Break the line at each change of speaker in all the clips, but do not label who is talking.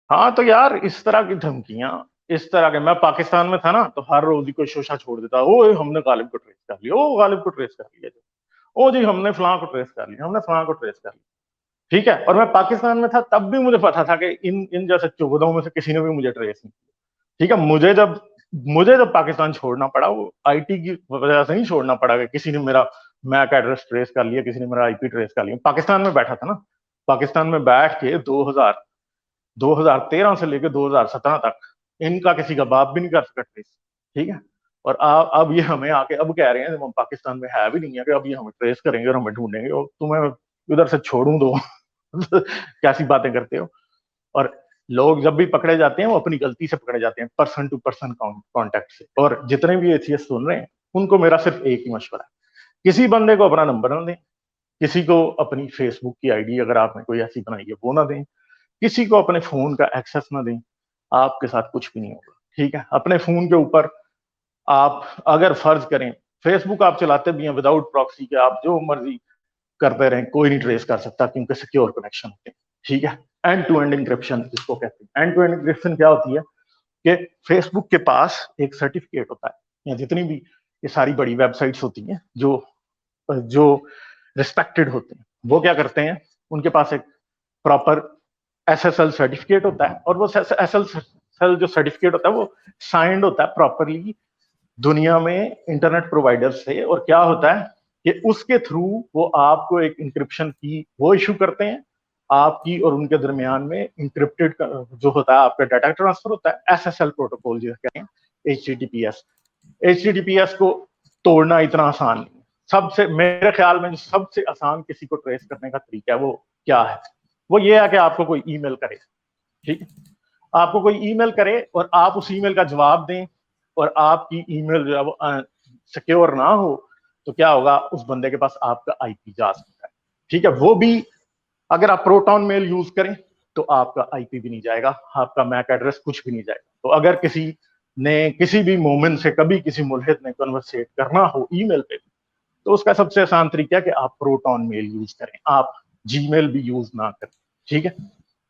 हाँ तो यार इस तरह की धमकियां, इस तरह के, मैं पाकिस्तान में था ना तो हर रोज ही कोई शोशा छोड़ देता, ओ हमने गालिब को ट्रेस कर लिया, ओ गालिब को ट्रेस कर लिया, ओ जी हमने फलां को ट्रेस कर लिया, हमने फलां को ट्रेस कर लिया। ठीक है, और मैं पाकिस्तान में था तब भी मुझे पता था कि इन इन जैसे चौदहों में से किसी ने भी मुझे ट्रेस नहीं किया। ठीक है, मुझे जब पाकिस्तान छोड़ना पड़ा, वो आईटी की वजह से नहीं छोड़ना पड़ा कि किसी ने मेरा मैक एड्रेस ट्रेस कर लिया, किसी ने मेरा आईपी ट्रेस कर लिया। पाकिस्तान में बैठा था ना, पाकिस्तान में बैठ के 2013 से लेकर 2017 तक इनका किसी का बाप भी नहीं कर सका ट्रेस। ठीक है, और अब ये हमें आके अब कह रहे हैं जब हम पाकिस्तान में है भी नहीं है कि अब ये हमें ट्रेस करेंगे और हमें ढूंढेंगे और तुम्हें उधर से छोड़ूं दो। कैसी बातें करते हो। और लोग जब भी पकड़े जाते हैं वो अपनी गलती से पकड़े जाते हैं, पर्सन टू पर्सन कांटेक्ट से। और जितने भी एथियस्ट सुन रहे हैं उनको मेरा सिर्फ एक ही मशवरा है, किसी बंदे को अपना नंबर ना दें, किसी को अपनी फेसबुक की आईडी अगर आपने कोई ऐसी बनाई है वो ना दें, किसी को अपने फोन का एक्सेस ना दें, आपके साथ कुछ भी नहीं होगा। ठीक है, अपने फोन के ऊपर आप अगर फर्ज करें, फेसबुक आप चलाते भी हैं विदाउट प्रॉक्सी के, आप जो मर्जी करते रहें, कोई नहीं ट्रेस कर सकता क्योंकि सिक्योर कनेक्शन होते हैं। ठीक है, एंड टू एंड इंक्रिप्शन इसको कहते हैं। एंड टू एंड इंक्रिप्शन क्या होती है कि फेसबुक के पास एक सर्टिफिकेट होता है, या जितनी भी ये सारी बड़ी वेबसाइट्स होती हैं जो जो रिस्पेक्टेड होते हैं, वो क्या करते हैं, उनके पास एक प्रॉपर एसएसएल सर्टिफिकेट होता है, और वो एसएसएल जो सर्टिफिकेट होता है वो साइंड होता है प्रॉपरली दुनिया में इंटरनेट प्रोवाइडर से। और क्या होता है कि उसके थ्रू वो आपको एक इंक्रिप्शन की वो इशू करते हैं, आपकी और उनके दरमियान में इंक्रिप्टेड जो होता है आपका डाटा ट्रांसफर होता है, एसएसएल प्रोटोकॉल जो कहते हैं, एचटीटीपीएस। एचटीटीपीएस को तोड़ना इतना आसान नहीं है। सबसे मेरे ख्याल में जो सबसे आसान किसी को ट्रेस करने का तरीका है वो क्या है, वो ये है कि आपको कोई ईमेल करे। ठीक है, आपको कोई ईमेल करे और आप उस ईमेल का जवाब दें और आपकी ईमेल जो है वो सिक्योर ना हो, तो क्या होगा, उस बंदे के पास आपका आईपी जा सकता है। ठीक है, वो भी अगर आप प्रोटॉन मेल यूज करें तो आपका आईपी भी नहीं जाएगा, आपका मैक एड्रेस कुछ भी नहीं जाएगा। तो अगर किसी ने किसी भी मोमेंट से कभी किसी मुल्हिद ने कन्वर्सेट करना हो ईमेल पे, तो उसका सबसे आसान तरीका है कि आप प्रोटॉन मेल यूज करें, आप जीमेल भी यूज ना करें। ठीक है,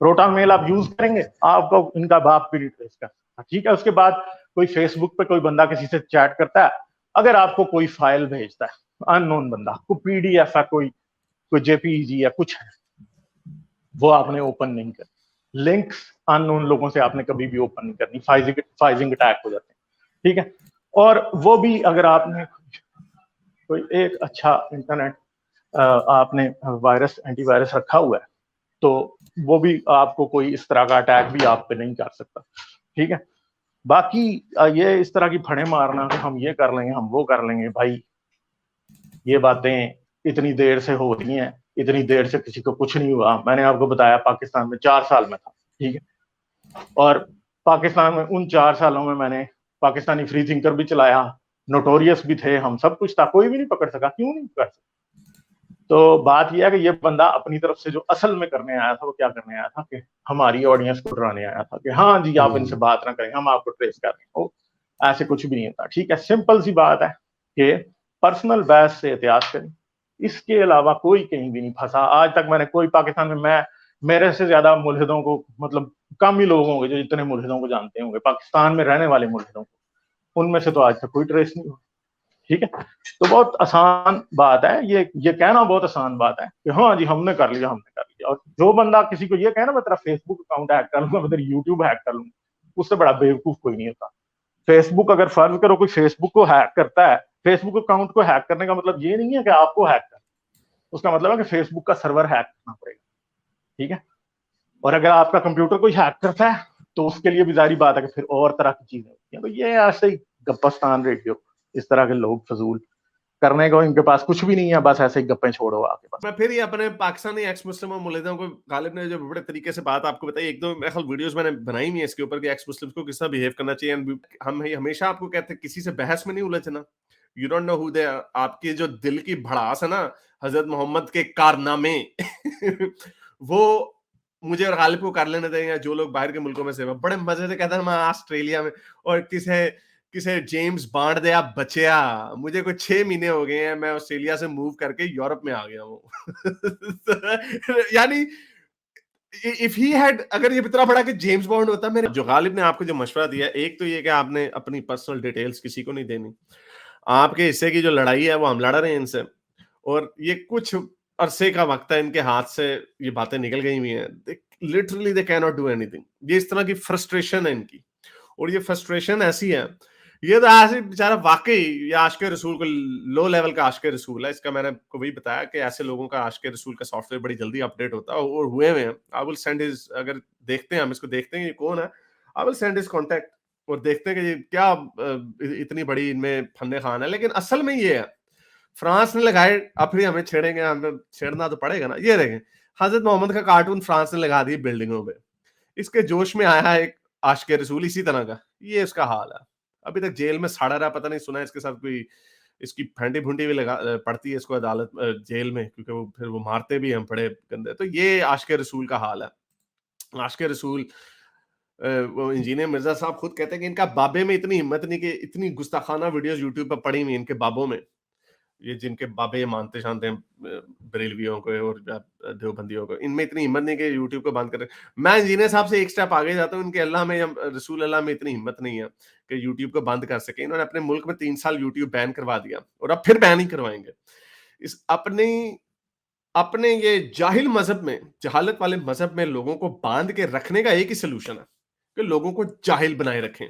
प्रोटॉन मेल आप यूज करेंगे, आपको इनका बाप भी ट्रेस कर सकता। ठीक है, उसके बाद कोई फेसबुक पे कोई बंदा किसी से चैट करता है, अगर आपको कोई फाइल भेजता है अननोन बंदा, कोई पीडीएफ या कोई जेपीईजी या कुछ है, वो आपने ओपन नहीं करनी। लिंक्स अननोन लोगों से आपने कभी भी ओपन नहीं करनी, फाइजिंग अटैक हो जाते हैं। ठीक है, और वो भी अगर आपने कोई एक अच्छा इंटरनेट आपने वायरस एंटीवायरस रखा हुआ है, तो वो भी आपको कोई इस तरह का अटैक भी आप पे नहीं कर सकता। ठीक है, बाकी ये इस तरह की फड़े मारना कि हम ये कर लेंगे हम वो कर लेंगे, भाई ये बातें इतनी देर से हो रही हैं, इतनी देर से किसी को कुछ नहीं हुआ। मैंने आपको बताया पाकिस्तान में 4 साल में था। ठीक है, और पाकिस्तान में उन 4 सालों में मैंने पाकिस्तानी फ्री थिंकर भी चलाया, नोटोरियस भी थे हम, सब कुछ था, कोई भी नहीं पकड़ सका। क्यों नहीं पकड़ सका? तो बात यह है कि ये बंदा अपनी तरफ से जो असल में करने आया था वो क्या करने आया था कि हमारी ऑडियंस को डराने आया था कि हाँ जी आप इनसे बात ना करें, हम आपको ट्रेस कर रहे हैं। वो ऐसे कुछ भी नहीं होता। ठीक है, सिंपल सी बात है कि पर्सनल बहस से एहतियात करें, इसके अलावा कोई कहीं भी नहीं फंसा। आज तक मैंने कोई पाकिस्तान में, मैं मेरे से ज्यादा मुल्हिदों को, मतलब कम ही लोग होंगे जो इतने मुल्हिदों को जानते होंगे पाकिस्तान में रहने वाले मुल्हिदों को, उनमें से तो आज तक कोई ट्रेस नहीं हुआ। ठीक है, तो बहुत आसान बात है ये कहना, बहुत आसान बात है कि हाँ जी हमने कर लिया। और जो बंदा किसी को ये कहना मैं तेरा फेसबुक अकाउंट हैक कर लूंगा, मैं तेरी यूट्यूब हैक कर लूंगा, उससे बड़ा बेवकूफ कोई नहीं होता। फेसबुक, अगर फर्ज करो कोई फेसबुक को हैक करता है, फेसबुक अकाउंट को हैक करने का मतलब ये नहीं है कि आपको हैक कर, उसका मतलब है कि फेसबुक का सर्वर हैक करना पड़ेगा। ठीक है, और अगर आपका कंप्यूटर कोई हैक करता है तो उसके लिए भी जारी बात है कि फिर और तरह की चीजें होती हैं। तो ये ऐसे ही गप्पस्तान रेडियो, इस तरह के लोग फजूल करने को इनके पास कुछ भी नहीं है, बस ऐसे ही गप्पे छोड़ो आके बस।
मैं फिर ये अपने पाकिस्तानी एक्स मुस्लिम और मुल्लिदों को, गालिब ने जो बड़े तरीके से बात आपको बताई, एक दो मेरे ख्याल वीडियोस मैंने बनाई हुई है इसके ऊपर कि एक्स मुस्लिम्स को किस तरह बिहेव करना चाहिए। हम हमेशा आपको कहते हैं किसी से बहस में नहीं उलझना। You don't know who they are. आपकी जो दिल की भड़ास है ना, हजरत मोहम्मद के कारनामे वो मुझे और गालिब को कर लेने दें, या जो लोग बाहर के मुल्कों में से बड़े मजे से कहते हैं मैं ऑस्ट्रेलिया में, और किसे किसे जेम्स बांड दे आप बचया। मुझे कुछ 6 महीने हो गए हैं, मैं ऑस्ट्रेलिया से मूव करके यूरोप में आ गया हूँ। यानी इफ ही हैड, अगर ये इतना बड़ा कि जेम्स बॉन्ड होता मेरे, जो गालिब ने आपको जो मशवरा दिया, एक तो ये कि आपने अपनी पर्सनल डिटेल्स किसी को नहीं देनी, आपके हिस्से की जो लड़ाई है वो हम लड़ रहे हैं इनसे, और ये कुछ अरसे का वक्त है, इनके हाथ से ये बातें निकल गई हुई हैं, literally they can not do anything. ये इस तरह की फ्रस्ट्रेशन है इनकी, और ये फ्रस्ट्रेशन ऐसी है, ये तो ऐसे बेचारा वाकई ये आशिक रसूल को लो लेवल का आशिक रसूल है। इसका मैंने आपको वही बताया कि ऐसे लोगों का आशिक रसूल का सॉफ्टवेयर बड़ी जल्दी अपडेट होता है, और हुए हुए हैं। आई विल सेंड हिज, अगर देखते हैं हम इसको, देखते हैं ये कौन है, I will send his contact, और देखते हैं कि ये क्या इतनी बड़ी इनमें फन्ने खान है। लेकिन असल में ये है, फ्रांस ने लगाए, अब फिर हमें छेड़ेंगे, हमें छेड़ना तो पड़ेगा ना। ये देखें, हजरत मोहम्मद का कार्टून फ्रांस ने लगा दी बिल्डिंगों पे, इसके जोश में आया है एक आशिक रसूल इसी तरह का, ये इसका हाल है। अभी तक जेल में सड़ा रहा, पता नहीं, सुना है इसके साथ कोई इसकी फेंटी फुंटी भी लगा पड़ती है इसको अदालत जेल में, क्योंकि वो फिर वो मारते भी हम बड़े गंदे। तो ये आशिक रसूल का हाल है। आशिक रसूल, वो इंजीनियर मिर्जा साहब खुद कहते हैं कि इनका बाबे में इतनी हिम्मत नहीं कि इतनी गुस्ताखाना वीडियोस यूट्यूब पर पड़ी हुई इनके बाबों में, ये जिनके बाबे ये मानते शानते हैं बरेलवियों को और देवबंदियों को, इनमें इतनी हिम्मत नहीं कि यूट्यूब को बंद करें। मैं इंजीनियर साहब से एक स्टेप आगे जाता हूँ, इनके अल्लाह में या रसूल अल्लाह में इतनी हिम्मत नहीं है कि यूट्यूब को बंद कर सके। इन्होंने अपने मुल्क में 3 साल यूट्यूब बैन करवा दिया, और अब फिर बैन ही करवाएंगे। इस अपने अपने ये जाहिल मजहब में, जहालत वाले मजहब में लोगों को बांध के रखने का एक ही सोल्यूशन है कि लोगों को जाहिल बनाए रखें।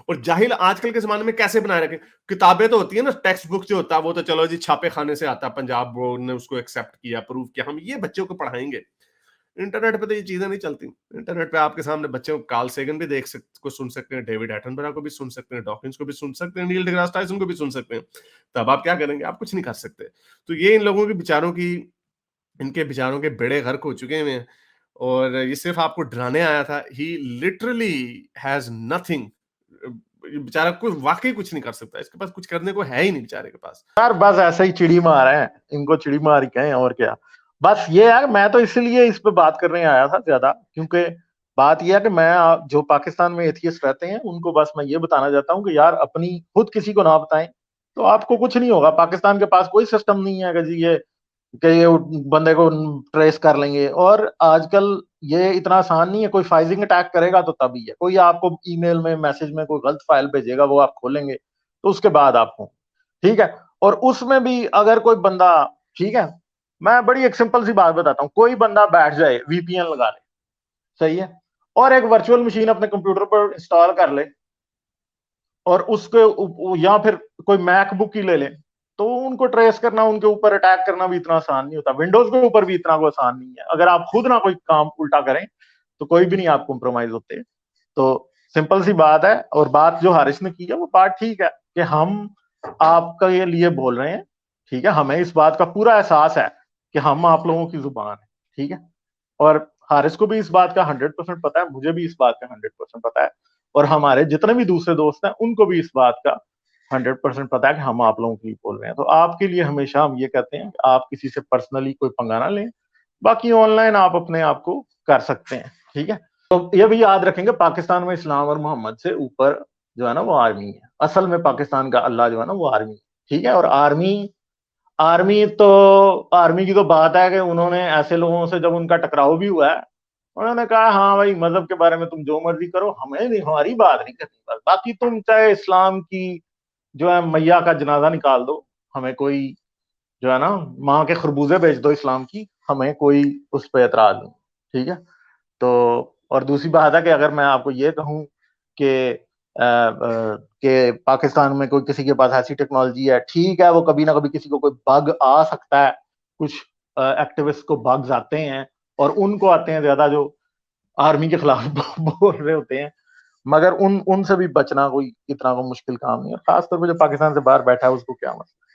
और जाहिल आजकल के जमाने में कैसे बनाए रखें? किताबें तो होती है ना, टेक्स्ट बुक जो होता है वो तो चलो जी छापे खाने से आता है, पंजाब बोर्ड ने उसको एक्सेप्ट किया, प्रूव किया, हम ये बच्चों को पढ़ाएंगे। इंटरनेट पे तो ये चीजें नहीं चलती। इंटरनेट पे आपके सामने बच्चों को कार्ल सेगन भी देख सकते, को सुन सकते हैं, डेविड एटनबरा को भी सुन सकते हैं, डॉकिंस को भी सुन सकते हैं, नील डिग्रास टाइसन को भी सुन सकते हैं। तब आप क्या करेंगे? आप कुछ नहीं कर सकते। तो ये इन लोगों के बेचारों की, इनके बेचारों के बेड़े गर्क हो चुके हैं, और ये सिर्फ आपको डराने आया था। ही लिटरली हैज नथिंग। बेचारा कुछ वाकई कुछ नहीं कर सकता, इसके पास कुछ करने को है ही नहीं बेचारे के पास।
यार बस ऐसे ही चिड़ी मार है, इनको चिड़ी मार ही कहें और क्या। बस ये यार, मैं तो इसलिए इस पे बात करने आया था ज्यादा, क्योंकि बात यह है कि मैं जो पाकिस्तान में एथियस्ट रहते हैं उनको बस मैं ये बताना चाहता हूँ कि यार अपनी खुद किसी को ना बताएं तो आपको कुछ नहीं होगा। पाकिस्तान के पास कोई सिस्टम नहीं है कि ये बंदे को ट्रेस कर लेंगे। और आजकल ये इतना आसान नहीं है, कोई फाइजिंग अटैक करेगा तो तभी है, कोई आपको ईमेल में मैसेज में कोई गलत फाइल भेजेगा, वो आप खोलेंगे तो उसके बाद आपको, ठीक है। और उसमें भी अगर कोई बंदा, ठीक है, मैं बड़ी एक सिंपल सी बात बताता हूँ, कोई बंदा बैठ जाए वीपीएन लगा ले, सही है, और एक वर्चुअल मशीन अपने कंप्यूटर पर इंस्टॉल कर ले, और उसके या फिर कोई मैकबुक ही ले ले, तो उनको ट्रेस करना, उनके ऊपर अटैक करना भी इतना आसान नहीं होता। विंडोज के ऊपर भी इतना कोई आसान नहीं है। अगर आप खुद ना कोई काम उल्टा करें तो कोई भी नहीं आप कॉम्प्रोमाइज होते। तो सिंपल सी बात है। और बात जो हारिस ने की है वो बात ठीक है कि हम आपके लिए बोल रहे हैं, ठीक है, हमें इस बात का पूरा एहसास है कि हम आप लोगों की जुबान है, ठीक है। और हारिस को भी इस बात का 100% पता है, मुझे भी इस बात का 100% पता है, और हमारे जितने भी दूसरे दोस्त हैं उनको भी इस बात का 100% पता है कि हम आप लोगों के लिए बोल रहे हैं। तो आपके लिए हमेशा हम ये कहते हैं कि आप किसी से पर्सनली कोई पंगा ना लें, बाकी ऑनलाइन आप अपने आप को कर सकते हैं, ठीक है। तो ये भी याद रखेंगे, पाकिस्तान में इस्लाम और मोहम्मद से ऊपर जो है ना वो आर्मी है। असल में पाकिस्तान का अल्लाह जो है ना वो आर्मी है, ठीक है। और आर्मी आर्मी तो आर्मी की तो बात है कि उन्होंने ऐसे लोगों से जब उनका टकराव भी हुआ है, उन्होंने कहा हाँ भाई मजहब के बारे में तुम जो मर्जी करो, हमें नहीं, हमारी बात नहीं करनी, बस बाकी तुम चाहे इस्लाम की जो है मैया का जनाजा निकाल दो, हमें कोई जो है ना माँ के खरबूजे बेच दो इस्लाम की, हमें कोई उस पर एतराज नहीं, ठीक है। तो और दूसरी बात है कि अगर मैं आपको ये कहूँ कि कि पाकिस्तान में कोई किसी के पास ऐसी टेक्नोलॉजी है, ठीक है, वो कभी ना कभी किसी को कोई बग आ सकता है, कुछ एक्टिविस्ट को बग्स आते हैं और उनको आते हैं ज्यादा जो आर्मी के खिलाफ बोल रहे होते हैं, मगर उनसे भी बचना कोई इतना को मुश्किल काम नहीं है। खासतौर पर जो पाकिस्तान से बाहर बैठा है उसको क्या मसला,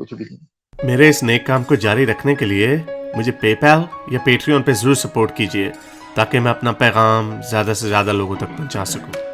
कुछ भी नहीं।
मेरे इस नेक काम को जारी रखने के लिए मुझे पेपैल या पेट्रियन पे जरूर सपोर्ट कीजिए, ताकि मैं अपना पैगाम ज्यादा से ज्यादा लोगों तक पहुंचा सकूं।